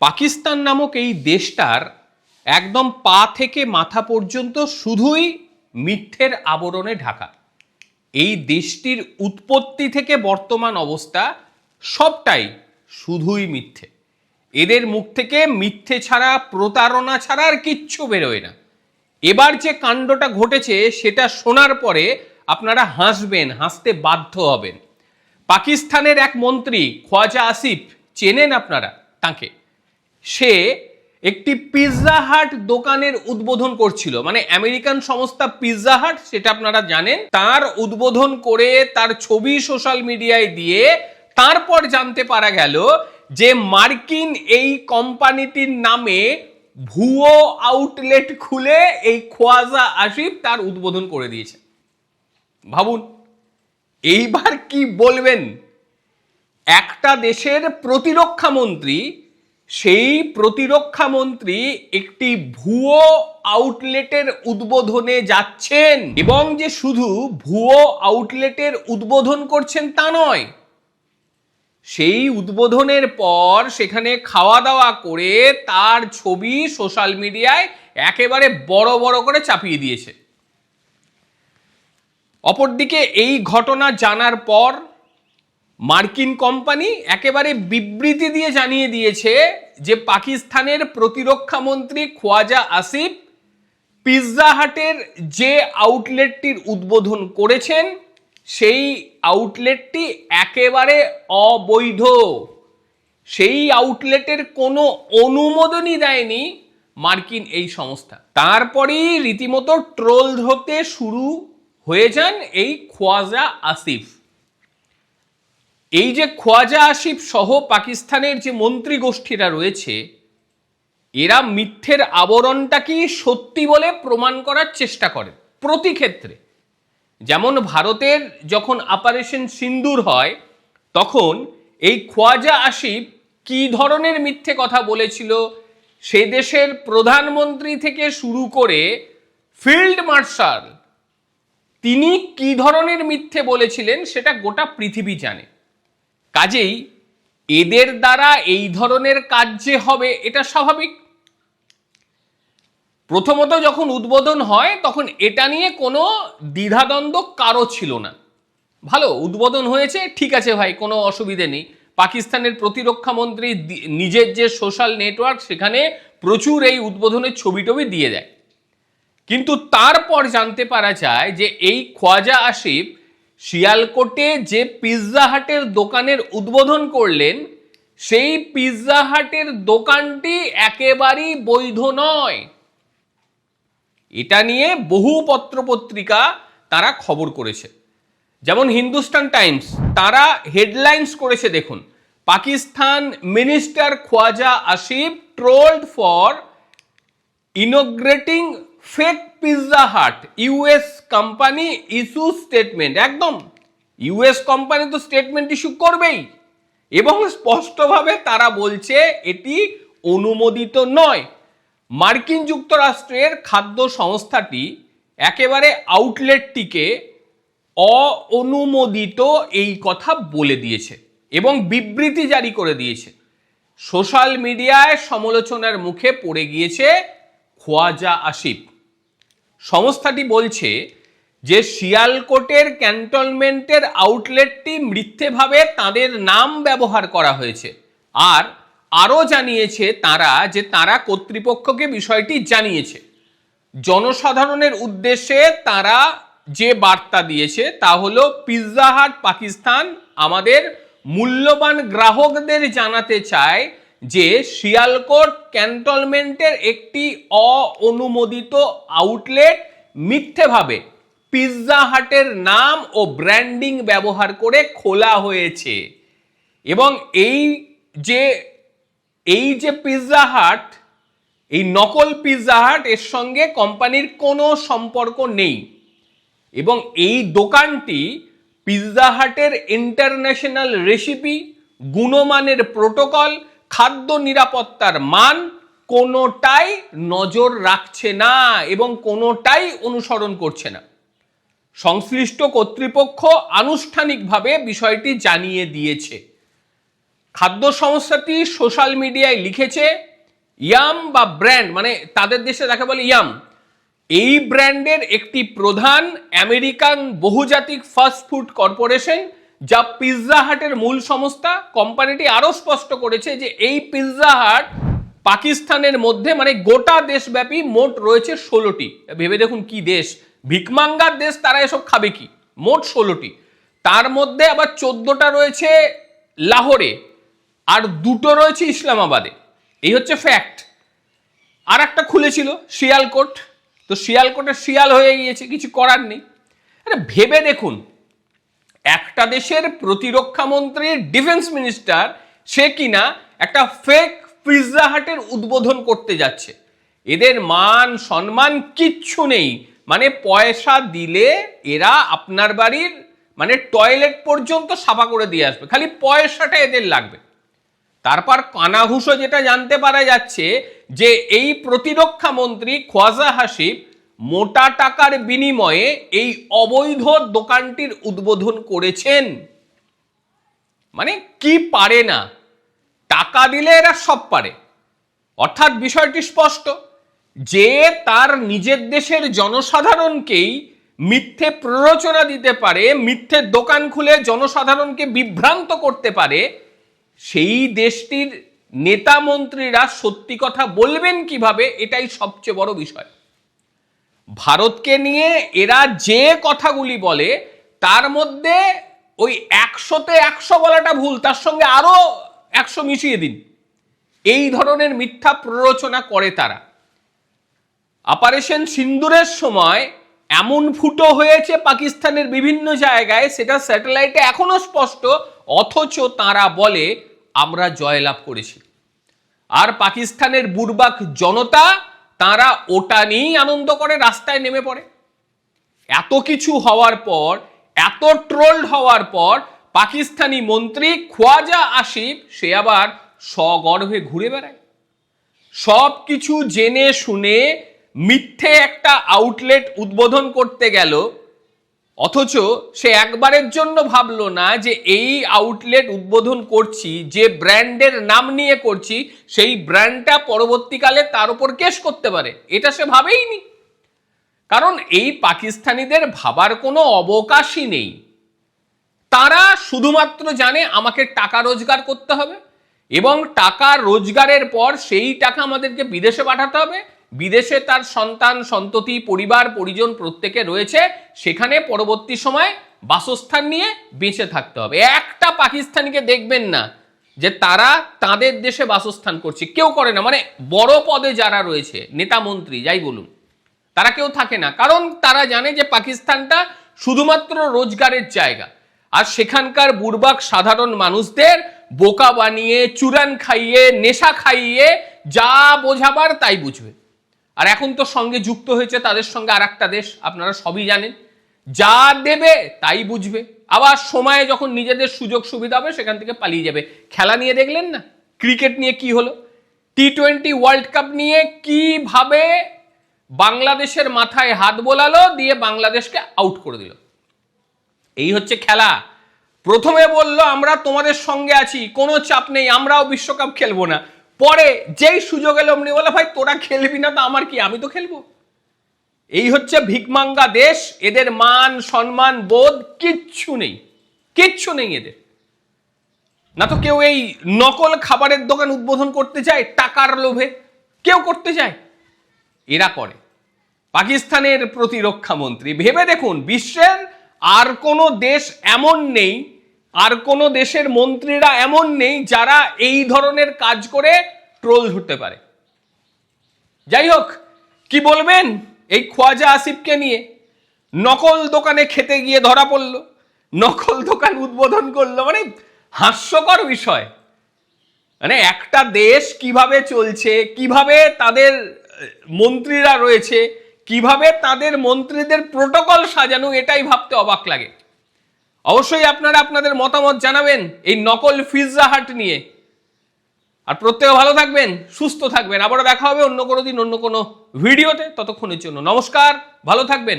পাকিস্তান নামক এই দেশটার একদম পা থেকে মাথা পর্যন্ত শুধুই মিথ্যের আবরণে ঢাকা। এই দেশটির উৎপত্তি থেকে বর্তমান অবস্থা সবটাই শুধুই মিথ্যে। এদের মুখ থেকে মিথ্যে ছাড়া, প্রতারণা ছাড়া আর কিচ্ছু বেরোয় না। এবার যে কাণ্ডটা ঘটেছে সেটা শোনার পরে আপনারা হাসবেন, হাসতে বাধ্য হবেন। পাকিস্তানের এক মন্ত্রী খ্বাজা আসিফ, চেনেন আপনারা তাকে? সে একটি পিৎজা হাট দোকানের উদ্বোধন করছিল, মানে আমেরিকান সংস্থা পিৎজা হাট, সেটা আপনারা জানেন। তার উদ্বোধন করে তার ছবি সোশ্যাল মিডিয়ায় দিয়ে তারপর জানতে পারা গেল যে মার্কিন এই কোম্পানিটির নামে ভুয়ো আউটলেট খুলে এই খ্বাজা আসিফ তার উদ্বোধন করে দিয়েছে। ভাবুন, এইবার কি বলবেন? একটা দেশের প্রতিরক্ষা মন্ত্রী, সেই প্রতিরক্ষা মন্ত্রী একটি ভুয়ো আউটলেটের উদ্বোধনে যাচ্ছেন, এবং যে শুধু ভুয়ো আউটলেটের উদ্বোধন করছেন তা নয়, সেই উদ্বোধনের পর সেখানে খাওয়া দাওয়া করে তার ছবি সোশ্যাল মিডিয়ায় একেবারে বড় বড় করে চাপিয়ে দিয়েছে। অপরদিকে এই ঘটনা জানার পর মার্কিন কোম্পানি একেবারে বিবৃতি দিয়ে জানিয়ে দিয়েছে যে পাকিস্তানের প্রতিরক্ষা মন্ত্রী খ্বাজা আসিফ পিৎজা হাটের যে আউটলেটটির উদ্বোধন করেছেন সেই আউটলেটটি একেবারে অবৈধ। সেই আউটলেটের কোনো অনুমোদনই দেয়নি মার্কিন এই সংস্থা। তারপরেই রীতিমতো ট্রোল হতে শুরু হয়ে যান এই খ্বাজা আসিফ। এই যে খ্বাজা আসিফ সহ পাকিস্তানের যে মন্ত্রী গোষ্ঠীরা রয়েছে, এরা মিথ্যের আবরণটাকেই সত্যি বলে প্রমাণ করার চেষ্টা করে প্রতি ক্ষেত্রে। যেমন ভারতের যখন অপারেশন সিন্দুর হয়, তখন এই খ্বাজা আসিফ কি ধরনের মিথ্যে কথা বলেছিল, সে দেশের প্রধানমন্ত্রী থেকে শুরু করে ফিল্ড মার্শাল তিনি কি ধরনের মিথ্যে বলেছিলেন সেটা গোটা পৃথিবী জানে। কাজেই এদের দ্বারা এই ধরনের কাজ যে হবে এটা স্বাভাবিক। প্রথমত যখন উদ্বোধন হয় তখন এটা নিয়ে কোনো দ্বিধাদ্বন্দ্ব কারো ছিল না। ভালো উদ্বোধন হয়েছে, ঠিক আছে ভাই, কোনো অসুবিধে নেই। পাকিস্তানের প্রতিরক্ষা মন্ত্রী নিজের যে সোশ্যাল নেটওয়ার্ক সেখানে প্রচুর এই উদ্বোধনের ছবি টবি দিয়ে দেয়। কিন্তু তারপর জানতে পারা যায় যে এই খ্বাজা আসিফ শিয়ালকোটে যে পিৎজা হাটের দোকানের উদ্বোধন করলেন, সেই পিৎজা হাটের দোকানটি একেবারেই বৈধ নয়। এটা নিয়ে বহু পত্রপত্রিকা তারা খবর করেছে। যেমন হিন্দুস্তান টাইমস, তারা হেডলাইন্স করেছে, দেখুন, Pakistan minister Khawaja Asif trolled for inaugurating fake pizza hut, US company issue statement. একদম ইউএস কোম্পানি তো স্টেটমেন্ট ইস্যু করবেই, এবং স্পষ্টভাবে তারা বলছে এটি অনুমোদিত নয়। মার্কিন যুক্তরাষ্ট্রের খাদ্য সংস্থাটি একেবারে আউটলেটটিকে অঅনুমোদিত এই কথা বলে দিয়েছে এবং বিবৃতি জারি করে দিয়েছে। সোশ্যাল মিডিয়ায় সমালোচনার মুখে পড়ে গিয়েছে খ্বাজা আসিফ। সংস্থাটি বলছে যে শিয়ালকোটের ক্যান্টনমেন্টের আউটলেটটি মিথ্যেভাবে তাদের নাম ব্যবহার করা হয়েছে, আর আরও জানিয়েছে তারা যে তারা কর্তৃপক্ষকে বিষয়টি জানিয়েছে। জনসাধারণের উদ্দেশ্যে তারা যে বার্তা দিয়েছে তা হলো, পিৎজা হাট পাকিস্তান আমাদের মূল্যবান গ্রাহকদের জানাতে চায় যে শিয়ালকোট ক্যান্টনমেন্টের একটি অঅনুমোদিত আউটলেট মিথ্যেভাবে পিৎজা হাটের নাম ও ব্র্যান্ডিং ব্যবহার করে খোলা হয়েছে, এবং এই যে পিৎজা হাট, এই নকল পিৎজা হাট, এর সঙ্গে কোম্পানির কোনো সম্পর্ক নেই, এবং এই দোকানটি পিৎজা হাটের ইন্টারন্যাশনাল রেসিপি, গুণমানের প্রোটোকল, খাদ্য নিরাপত্তার মান কোনোটাই নজর রাখছে না এবং কোনোটাই অনুসরণ করছে না। সংশ্লিষ্ট কর্তৃপক্ষ আনুষ্ঠানিকভাবে বিষয়টি জানিয়ে দিয়েছে। খাদ্য সংস্থাটি সোশ্যাল মিডিয়ায় লিখেছে ইয়াম বা ব্র্যান্ড, মানে তাদের দেশে যাকে বলে ইয়াম, এই ব্র্যান্ডের একটি প্রধান আমেরিকান বহুজাতিক ফাস্ট ফুড কর্পোরেশন, যা পিৎজা হাটের মূল সংস্থা। কোম্পানিটি আরো স্পষ্ট করেছে যে এই পিৎজা হাট পাকিস্তানের মধ্যে মানে গোটা দেশব্যাপী মোট রয়েছে 16টি। ভেবে দেখুন কি দেশ, ভিকমাঙ্গার দেশ, তারা এসব খাবে কি? মোট 16টি, তার মধ্যে আবার 14টা রয়েছে লাহোরে আর 2টো রয়েছে ইসলামাবাদে। এই হচ্ছে ফ্যাক্ট। আর একটা খুলেছিল শিয়ালকোট, তো শিয়ালকোটে শিয়াল হয়ে গিয়েছে, কিছু করার নেই। আরে ভেবে দেখুন, একটা দেশের প্রতিরক্ষা মন্ত্রী, ডিফেন্স মিনিস্টার, সে কিনা একটা ফেক পিৎজা হাটের উদ্বোধন করতে যাচ্ছে। এদের মান সম্মান কিচ্ছু নেই, মানে পয়সা দিলে এরা আপনার বাড়ির মানে টয়লেট পর্যন্ত সাফা করে দিয়ে আসবে, খালি পয়সাটা এদের লাগবে। তারপর কানাঘুষো যেটা জানতে পারা যাচ্ছে যে এই প্রতিরক্ষা মন্ত্রী খোয়াজা হাসিব মোটা টাকার বিনিময়ে এই অবৈধ দোকানটির উদ্বোধন করেছেন। মানে কি পারে না, টাকা দিলে এরা সব পারে। অর্থাৎ বিষয়টি স্পষ্ট যে তার নিজের দেশের জনসাধারণকেই মিথ্যে প্ররোচনা দিতে পারে, মিথ্যে দোকান খুলে জনসাধারণকে বিভ্রান্ত করতে পারে, সেই দেশটির নেতা মন্ত্রীরা সত্যি কথা বলবেন কিভাবে, এটাই সবচেয়ে বড় বিষয়। ভারতকে নিয়ে এরা যে কথাগুলি বলে তার মধ্যে ওই 100তে 100 বলাটা ভুল, তার সঙ্গে আরো 100 মিশিয়ে দিন। এই ধরনের মিথ্যা প্ররোচনা করে তারা। অপারেশন সিন্দুরের সময় এমন ফুটো হয়েছে পাকিস্তানের বিভিন্ন জায়গায়, সেটা স্যাটেলাইটে এখনো স্পষ্ট, অথচ তারা বলে আমরা জয়লাভ করেছি। আর পাকিস্তানের বুরবাক জনতা তারা ওটা নিয়েই আনন্দ করে রাস্তায় নেমে পড়ে। এত কিছু হওয়ার পর, এত ট্রোলড হওয়ার পর পাকিস্তানি মন্ত্রী খোয়াজা আসিফ সে আবার সগর্বে ঘুরে বেড়ায়। সব কিছু জেনে শুনে মিথ্যে একটা আউটলেট উদ্বোধন করতে গেল, অথচ সে একবারের জন্য ভাবলো না যে এই আউটলেট উদ্বোধন করছি, যে ব্র্যান্ডের নাম নিয়ে করছি, সেই ব্র্যান্ডটা পরবর্তীকালে তার উপর কেস করতে পারে। এটা সে ভাবেইনি। কারণ এই পাকিস্তানিদের ভাবার কোনো অবকাশই নেই। তারা শুধুমাত্র জানে আমাকে টাকা রোজগার করতে হবে, এবং টাকা রোজগারের পর সেই টাকা আমাদেরকে বিদেশে পাঠাতে হবে। বিদেশে তার সন্তান সন্ততি পরিবার পরিজন প্রত্যেকে রয়েছে, সেখানে পরবর্তী সময় বাসস্থান নিয়ে বেঁচে থাকতে হবে। একটা পাকিস্তানিকে দেখবেন না যে তারা তাদের দেশে বাসস্থান করছে, কেউ করে না। মানে বড় পদে যারা রয়েছে, নেতা মন্ত্রী যাই বলুন, তারা কেউ থাকে না। কারণ তারা জানে যে পাকিস্তানটা শুধুমাত্র রোজগারের জায়গা, আর সেখানকার বুর্বাক সাধারণ মানুষদের বোকা বানিয়ে, চুরান খাইয়ে, নেশা খাইয়ে যা বোঝাবার তাই বুঝবে। আর এখন তো সঙ্গে যুক্ত হয়েছে তাদের সঙ্গে আর একটা দেশ, আপনারা সবই জানেন, যা দেবে তাই বুঝবে। আবার সময়ে যখন নিজেদের সুযোগ সুবিধা হবে সেখান থেকে পালিয়ে যাবে। খেলা নিয়ে দেখলেন না, ক্রিকেট নিয়ে কি হলো, টি20 ওয়ার্ল্ড কাপ নিয়ে কিভাবে বাংলাদেশের মাথায় হাত বোলালো, দিয়ে বাংলাদেশকে আউট করে দিল। এই হচ্ছে খেলা। প্রথমে বললো আমরা তোমাদের সঙ্গে আছি, কোনো চাপ নেই, আমরাও বিশ্বকাপ খেলবো না। পরে যেই সুযোগ এলো অমনি বলে ভাই তোরা খেলবি না তো আমার কি, আমি তো খেলবো। এই হচ্ছে ভিকমাঙ্গা দেশ। এদের মান সম্মান বোধ কিচ্ছু নেই, কিচ্ছু নেই এদের। না তো কেউ এই নকল খাবারের দোকান উদ্বোধন করতে চায় টাকার লোভে, কেউ করতে চায়, এরা করে। পাকিস্তানের প্রতিরক্ষা মন্ত্রী, ভেবে দেখুন বিশ্বের আর কোনো দেশ এমন নেই, আর কোনো দেশের মন্ত্রীরা এমন নেই যারা এই ধরনের কাজ করে ট্রোল ধরতে পারে। যাই হোক, কি বলবেন এই খোয়াজা আসিফকে নিয়ে? নকল দোকানে খেতে গিয়ে ধরা পড়লো, নকল দোকান উদ্বোধন করলো, মানে হাস্যকর বিষয়। মানে একটা দেশ কিভাবে চলছে, কিভাবে তাদের মন্ত্রীরা রয়েছে, কিভাবে তাদের মন্ত্রীদের প্রোটোকল সাজানো, এটাই ভাবতে অবাক লাগে। অবশ্যই আপনারা আপনাদের মতামত জানাবেন এই নকল পিৎজা হাট নিয়ে। আর প্রত্যেকে ভালো থাকবেন, সুস্থ থাকবেন। আবারও দেখা হবে অন্য কোনো দিন অন্য কোনো ভিডিওতে। ততক্ষণের জন্য নমস্কার, ভালো থাকবেন।